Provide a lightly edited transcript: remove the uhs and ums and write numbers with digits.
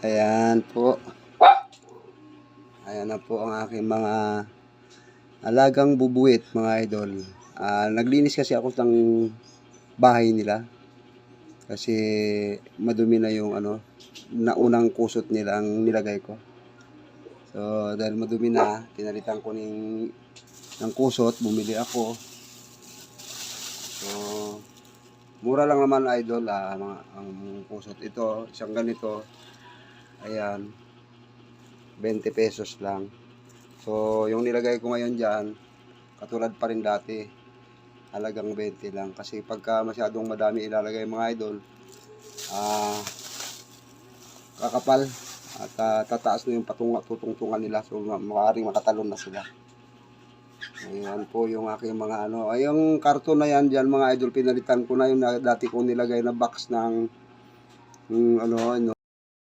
Ayan po. Ayan na po ang aking mga alagang bubuwit, mga idol. Naglinis kasi ako ng bahay nila. Kasi madumi na yung naunang kusot nila ang nilagay ko. So, dahil madumi na, pinalitan ko ng kusot, bumili ako. So, mura lang naman idol, ang kusot. Ito, isang ganito, ayan, 20 pesos lang. So, yung nilagay ko ngayon dyan, katulad pa rin dati, halagang 20 lang. Kasi pagka masyadong madami ilalagay mga idol, kakapal at tataas na yung tutungtungan nila. So, maaaring makatalon na sila. Ayan po yung aking mga ay yung karton na yan dyan mga idol, pinalitan ko na yung dati kong nilagay na box ng